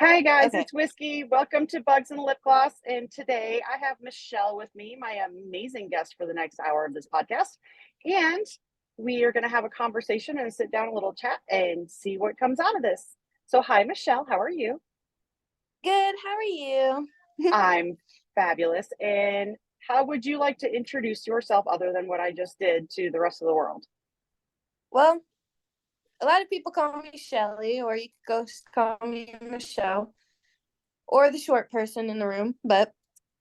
Hi guys, Okay. it's Whiskey. Welcome to Bugs and Lipgloss. And today I have Michelle with me, my amazing guest for the next hour of this podcast. And we are going to have a conversation and sit down a little chat and see what comes out of this. So, hi, Michelle. How are you? Good. How are you? I'm fabulous. And how would you like to introduce yourself other than what I just did to the rest of the world? Well, a lot of people call me Shelly, or you could go call me Michelle, or the short person in the room, but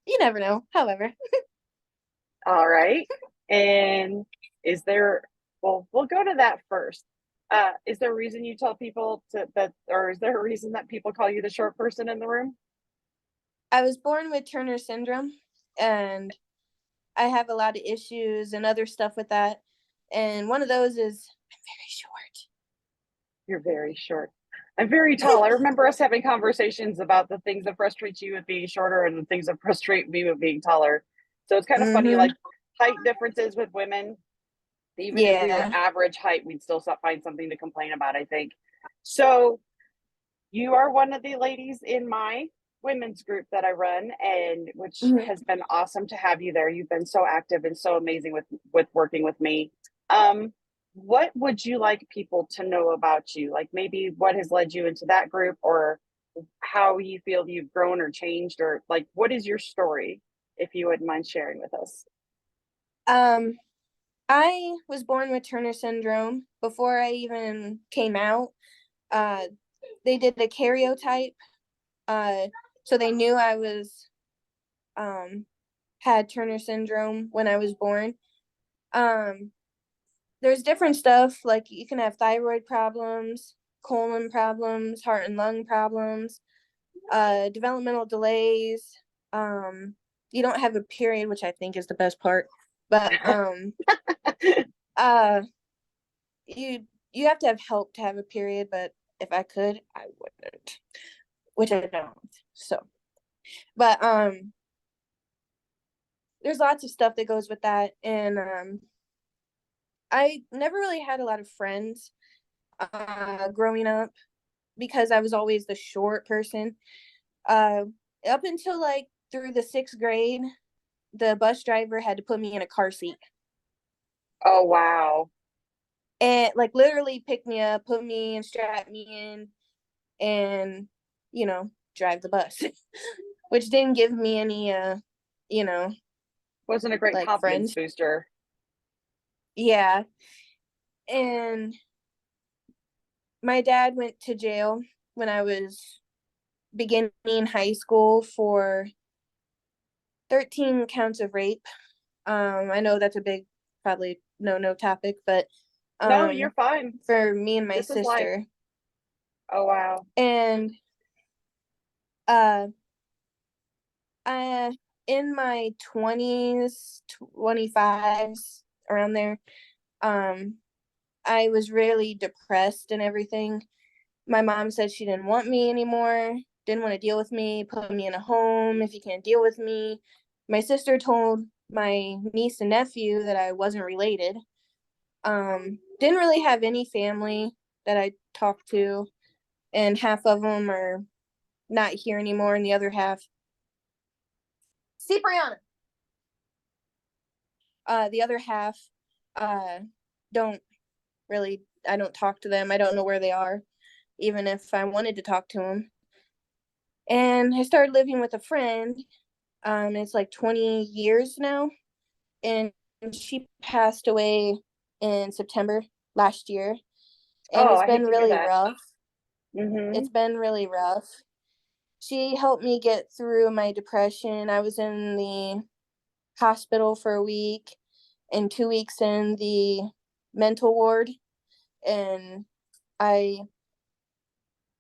you never know. However, All right. And is there, well, we'll go to that first. Is there a reason you tell people or is there a reason that people call you the short person in the room? I was born with Turner syndrome, and I have a lot of issues and other stuff with that. And one of those is I'm You're very short. I'm very very tall. I short. remember us having conversations about the things that frustrate you with being shorter and the things that frustrate me with being taller. So it's kind of funny, Mm-hmm. like height differences with women. Even if we were Yeah. average height, we'd still find something to complain about, I think. So you are one of the ladies in my women's group that I run, and which Mhm. has been awesome to have you there. You've been so active and so amazing with working with me. Um, what would you like people to know about you? Like maybe what has led you into that group, or how you feel you've grown or changed, or like what is your story, if you wouldn't mind sharing with us. Um, I was born with Turner syndrome before I even came out. Uh, they did a karyotype, uh, so they knew I was had Turner syndrome when I was born. Um, there's different stuff like you can have thyroid problems, colon problems, heart and lung problems, developmental delays. Um, you don't have a period, which I think is the best part, but uh, you have to have help to have a period. But if I could, I wouldn't, which I don't. So, but there's lots of stuff that goes with that, and I never really had a lot of friends growing up because I was always the short person. Uh, up until like through the sixth grade, the bus driver had to put me in a car seat Oh wow. and like literally pick me up, put me and strap me in, and you know drive the bus, which didn't give me any you know Wasn't a great like confidence friends. booster. Yeah, and my dad went to jail when I was beginning high school for 13 counts of rape. I know that's a big, probably no topic, but No, you're um, fine. for me and my This is life. sister. Oh wow. And uh, I, in my 20s, 25s, around there, um, I was really depressed and everything. My mom said she didn't want me anymore, didn't want to deal with me, put me in a home if you can't deal with me. My sister told my niece and nephew that I wasn't related. Didn't really have any family that I talked to, and half of them are not here anymore, and the other half. See, Brianna. The other half, uh, don't really. I don't talk to them. I don't know where they are, even if I wanted to talk to them. And I started living with a friend. It's like 20 years now, and she passed away in September last year, and Oh, it's I hate been to hear really that. rough. Mm-hmm. It's been really rough. She helped me get through my depression. I was in the hospital for a week and 2 weeks in the mental ward, and I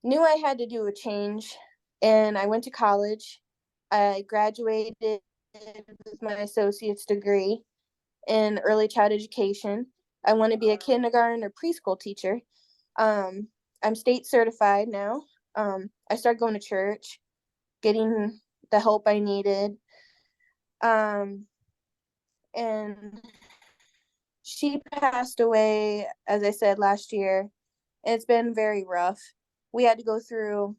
knew I had to do a change, and I went to college. I graduated with my associate's degree in early child education. I want to be a kindergarten or preschool teacher. Um, I'm state certified now. I started going to church, getting the help I needed. Um, and she passed away, as I said, last year. It's been very rough. We had to go through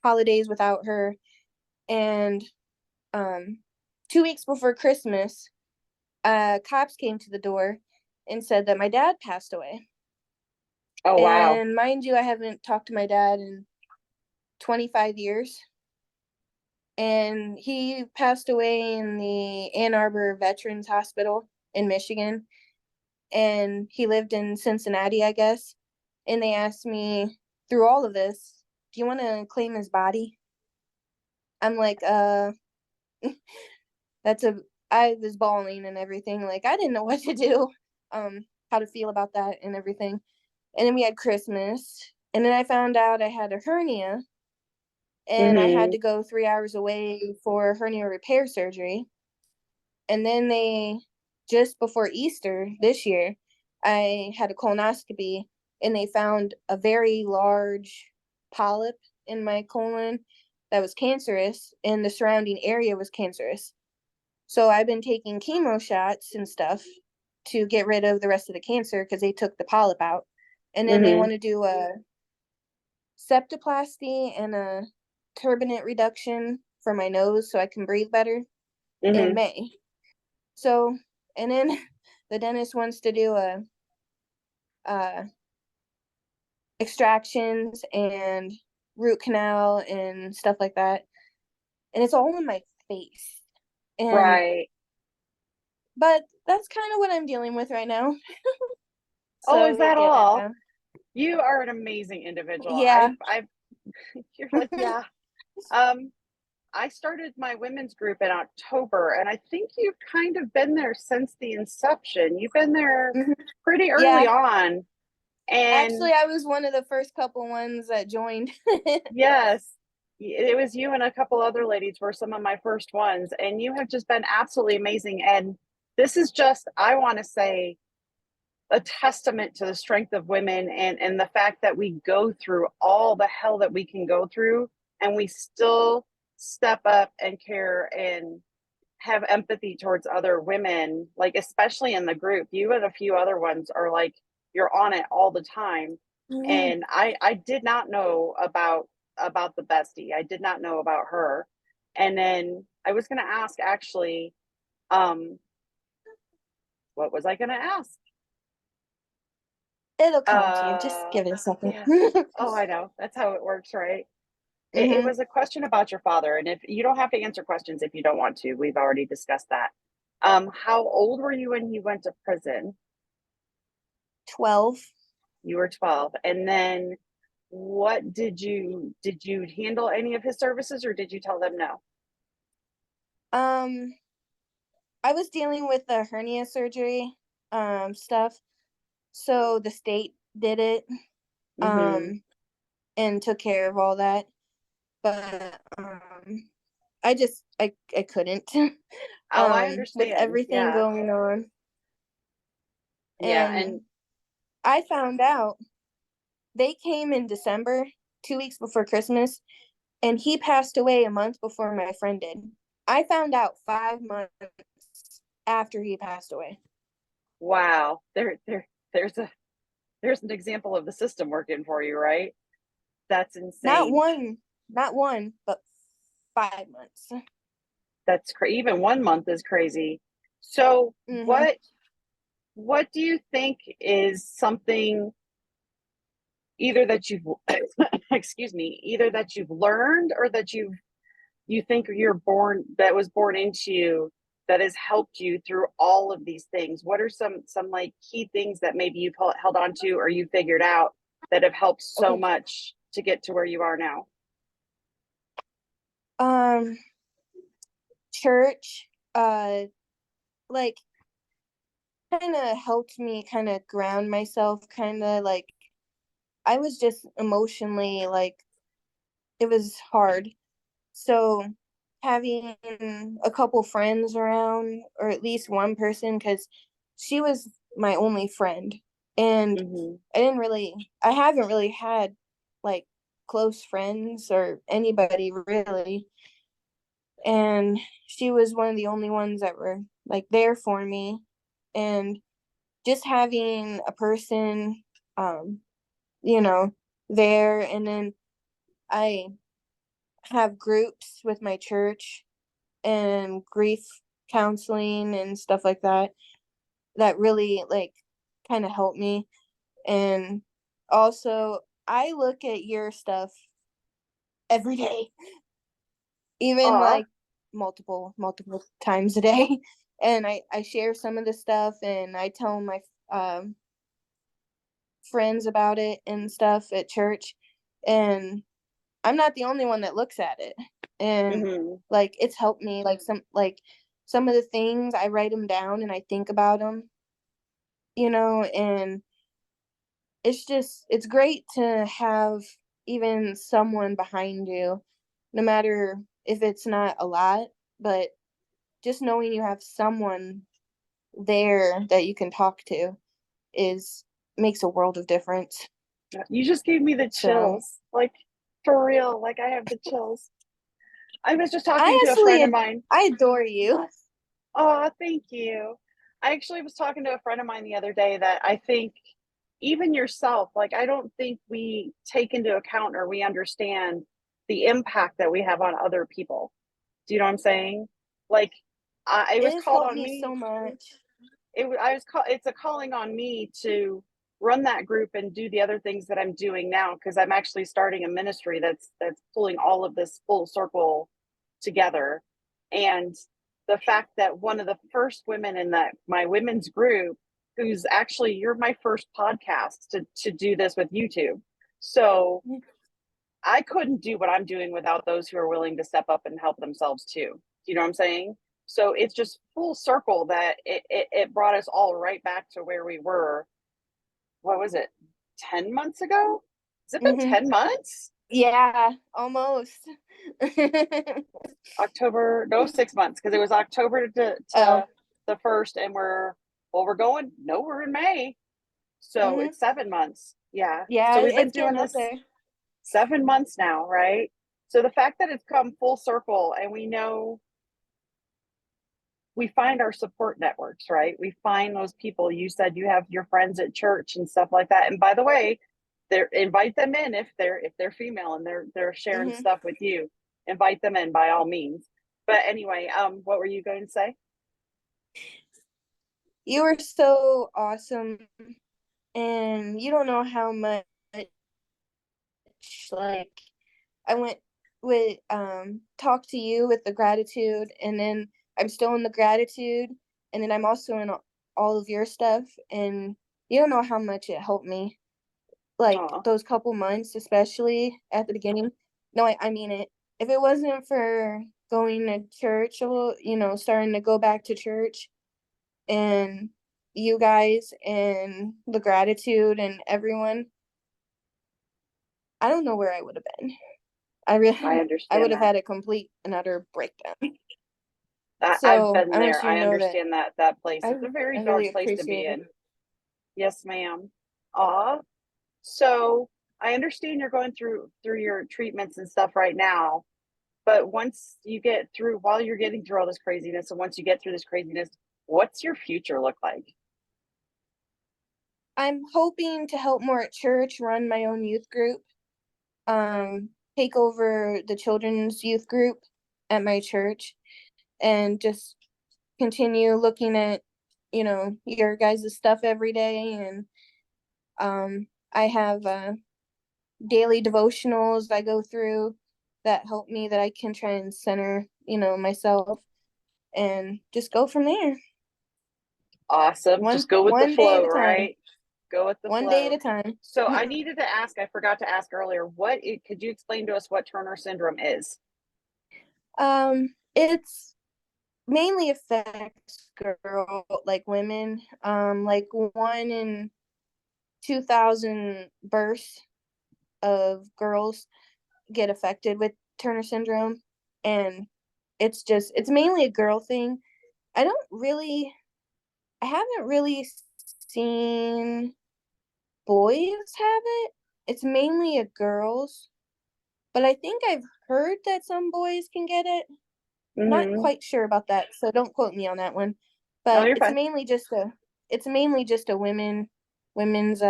holidays without her. And 2 weeks before Christmas, cops came to the door and said that my dad passed away. Oh, wow. And mind you, I haven't talked to my dad in 25 years. And he passed away in the Ann Arbor Veterans Hospital in Michigan. And he lived in Cincinnati, I guess. And they asked me through all of this, do you want to claim his body? I'm like, I was bawling and everything. Like, I didn't know what to do, how to feel about that and everything. And then we had Christmas. And then I found out I had a hernia. And I had Mm-hmm. to go 3 hours away for hernia repair surgery. And then just before Easter this year, I had a colonoscopy and they found a very large polyp in my colon that was cancerous, and the surrounding area was cancerous. So I've been taking chemo shots and stuff to get rid of the rest of the cancer because they took the polyp out. And then they Mm-hmm. want to do a septoplasty and a turbinate reduction for my nose so I can breathe better in Mm-hmm. May. So, and then the dentist wants to do uh extractions and root canal and stuff like that. And it's all in my face. And Right. but that's kind of what I'm dealing with right now. Oh, is So that all? yeah. You are an amazing individual. Yeah. You're like, yeah. Um, I started my women's group in October, and I think you've kind of been there since the inception. You've been there Mhm. pretty early Yeah. on. And Actually, I was one of the first couple ones that joined. yes, it was you and a couple other ladies were some of my first ones, and you have just been absolutely amazing. And this is just, I want to say, a testament to the strength of women and the fact that we go through all the hell that we can go through and we still step up and care and have empathy towards other women, like especially in the group. You and a few other ones are like, you're on it all the time. Mhm. And I did not know about the bestie. I did not know about her. And then I was going to ask actually, um what was I going to ask? It'll come to you. Just give it a second. Yeah. Oh, I know. That's how it works, right? It hmm was a question about your father, and if you don't have to answer questions if you don't want to, we've already discussed that. How old were you when he went to prison? 12. You were 12, and then what did you handle any of his services, or did you tell them no? Um, I was dealing with the hernia surgery stuff. So the state did it Mm-hmm. um and took care of all that. But I couldn't Oh, I with understand. everything Yeah, going on. yeah, and And I found out they came in December, 2 weeks before Christmas, and he passed away a month before my friend did. I found out 5 months after he passed away. wow, there's a there's an example of the system working for you, right? That's Not insane. one, not one, but 5 months. That's crazy. Even 1 month is crazy. So Mm-hmm. what do you think is something either that you've excuse me, either that you've learned or that you think you're born that was born into you that has helped you through all of these things? What are some like key things that maybe you've held on to or you figured out that have helped so Okay. much to get to where you are now? Um, church, like kind of helped me kind of ground myself, kind of like I was just emotionally like it was hard. So having a couple friends around, or at least one person, because she was my only friend. And Mm-hmm. I haven't really had like close friends or anybody really. And she was one of the only ones that were like there for me. And just having a person, um, you know, there. And then I have groups with my church and grief counseling and stuff like that that really like kind of help me. And also I look at your stuff every day, even Aw, like multiple times a day. And I share some of the stuff and I tell my um friends about it and stuff at church, and I'm not the only one that looks at it. And mm-hmm. like it's helped me, like some of the things I write them down and I think about them, and it's great to have even someone behind you, no matter if it's not a lot, but just knowing you have someone there that you can talk to is makes a world of difference. You just gave me the So chills. Like, for real, like I have the chills. I was just talking I to a friend of actually mine. I adore you. Oh, thank you. I actually was talking to a friend of mine the other day that I think even yourself, like, I don't think we take into account or we understand the impact that we have on other people. Do you know what I'm saying? Like, it It was has called helped on me me. so much. I was called, it's a calling on me to run that group and do the other things that I'm doing now, because I'm actually starting a ministry that's pulling all of this full circle together. And the fact that one of the first women in that my women's group, who's actually, you're my first podcast to do this with YouTube. So I couldn't do what I'm doing without those who are willing to step up and help themselves too. You know what I'm saying? So it's just full circle that it brought us all right back to where we were. What was it? 10 months ago? Has it been Hmm. 10 months? Yeah, almost. October, no, 6 months, because it was October Oh. to the first, and we're going, no, we're in May. So Hmm. it's 7 months. Yeah. Yeah, So we've been it's doing getting up this there. 7 months now, right? So the fact that it's come full circle and we know we find our support networks, right? We find those people. You said you have your friends at church and stuff like that. And by the way, they invite them in if they're female and they're sharing Hmm. stuff with you. Invite them in by all means. But anyway, what were you going to say? You were so awesome, and you don't know how much, like, I went with talk to you with the gratitude, and then I'm still in the gratitude, and then I'm also in all of your stuff, and you don't know how much it helped me, like Oh, those couple months, especially at the beginning. No, I mean it. If it wasn't for going to church, well, starting to go back to church, and you guys and the gratitude and everyone, I don't know where I would have been. I I really, I would understand have that. had a complete and utter breakdown. I've So been I want there. you to I know that understand that place. I It's a very I really dark place to be appreciate it. in. Yes, ma'am. Aw. So I understand you're going through your treatments and stuff right now. But once you get through, while you're getting through all this craziness, and once you get through this craziness, what's your future look like? I'm hoping to help more at church, run my own youth group, take over the children's youth group at my church, and just continue looking at, your guys' stuff every day. And I have daily devotionals I go through that help me, that I can try and center, myself, and just go from there. Awesome. One Just go with the one day at flow, a time. right? Go with the One day at flow. a time. So I needed to ask, I forgot to ask earlier, could you explain to us what Turner syndrome is? It's mainly affects women. Like 1 in 2,000 births of girls get affected with Turner syndrome, and it's mainly a girl thing. I don't really I haven't really seen boys have it. It's mainly a girls, but I think I've heard that some boys can get it. Not Mm-hmm. quite sure about that, so don't quote me on that one. No, But you're fine. it's mainly just a women's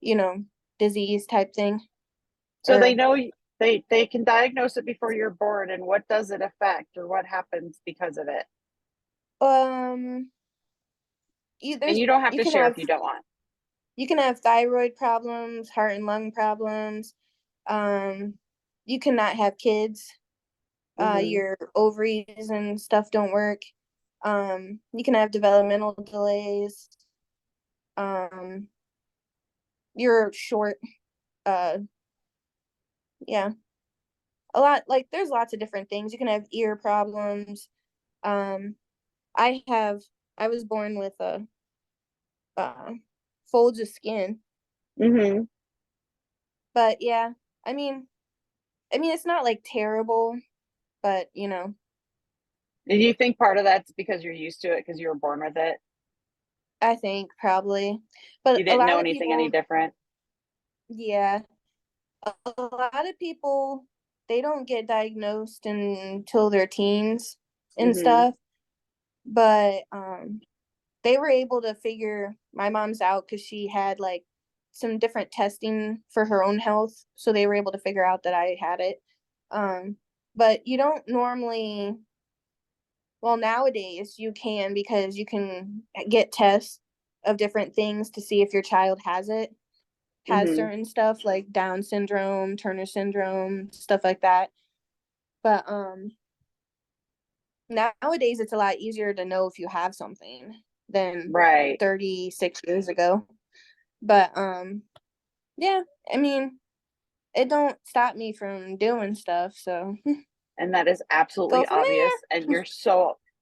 you know, disease type thing. So they Or know They can diagnose it before you're born, and what does it affect or what happens because of it? Um, And you don't have you to can share have if you don't want. thyroid problems, heart and lung problems. Um, you cannot have kids. Hmm. Your ovaries and stuff don't work. You can have developmental delays. Um, you're short. Uh, yeah, a lot. Like there's lots of different things. You can have ear problems. Um, I have. I was born with a uh, folds of skin, Hmm. but yeah, I mean, it's not like terrible, but Do you think part of that's because you're used to it because you were born with it? I think probably. But You a didn't lot know of anything any people, different? yeah, a lot of people, they don't get diagnosed until their teens and Hmm. stuff. But they were able to figure my mom's out because she had like some different testing for her own health, so they were able to figure out that I had it. Um, but you don't normally, well, nowadays you can, because you can get tests of different things to see if your child has Hmm. certain stuff like Down syndrome, Turner syndrome, stuff like that. But nowadays it's a lot easier to know if you have something than Right. 36 years ago. But yeah, I mean, it don't stop me from doing stuff, so And that is go absolutely from obvious. there. And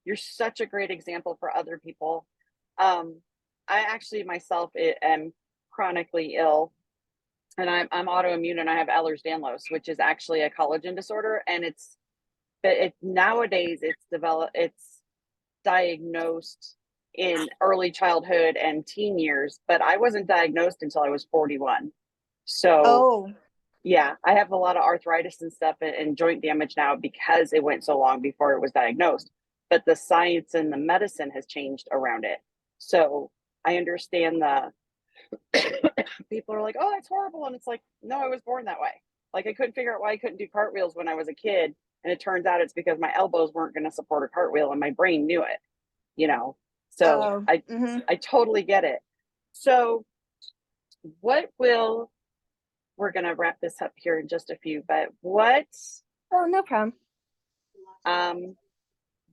you're such a great example for other people. I actually myself am chronically ill, and I'm autoimmune, and I have Ehlers-Danlos, which is actually a collagen disorder, and it nowadays it's diagnosed in early childhood and teen years, but I wasn't diagnosed until I was 41. So Oh, yeah, I have a lot of arthritis and stuff and joint damage now because it went so long before it was diagnosed. But the science and the medicine has changed around it. So I understand the people are like, oh, that's horrible. And it's like, no, I was born that way. Like I couldn't figure out why I couldn't do cartwheels when I was a kid. And it turns out it's because my elbows weren't going to support a cartwheel and my brain knew it, you know? So oh, I totally get it. So what will we're going to wrap this up here in just a few, but oh, no problem. um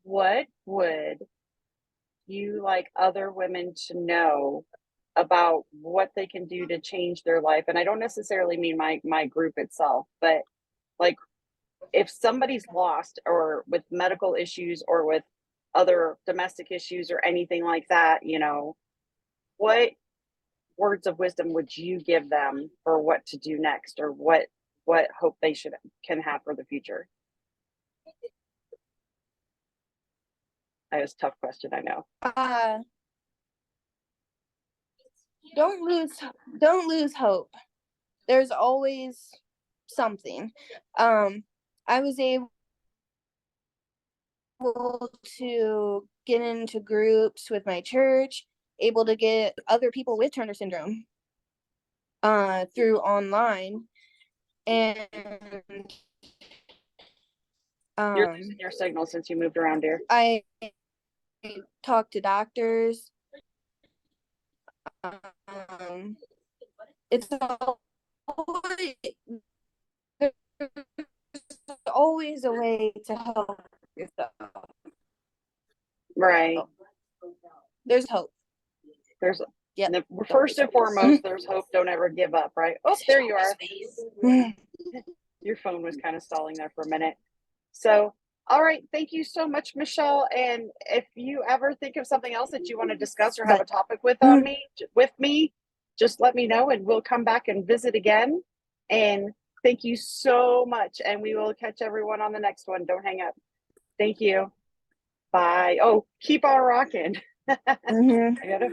what would you like other women to know about what they can do to change their life? And I don't necessarily mean my group itself, but like if somebody's lost or with medical issues or with other domestic issues or anything like that, what words of wisdom would you give them for what to do next, or what hope they should can have for the future? That was a tough question, I know. Uh, don't lose, don't lose hope. There's always something. I was able to get into groups with my church, able to get other people with Turner syndrome through online, and You're um losing your signal since you moved around here. I talked to doctors. Um, it's always, there's always a way to help yourself. Right. There's hope. There's Yep. first and foremost, there's hope. Don't ever give up, right? Oh, there you are. Your phone was kind of stalling there for a minute. So, all right. Thank you so much, Michelle. And if you ever think of something else that you want to discuss or have a But topic with me, just let me know and we'll come back and visit again. And thank you so much. And we will catch everyone on the next one. Don't hang up. Thank you. Bye. Oh, keep on rocking. I mhm. gotta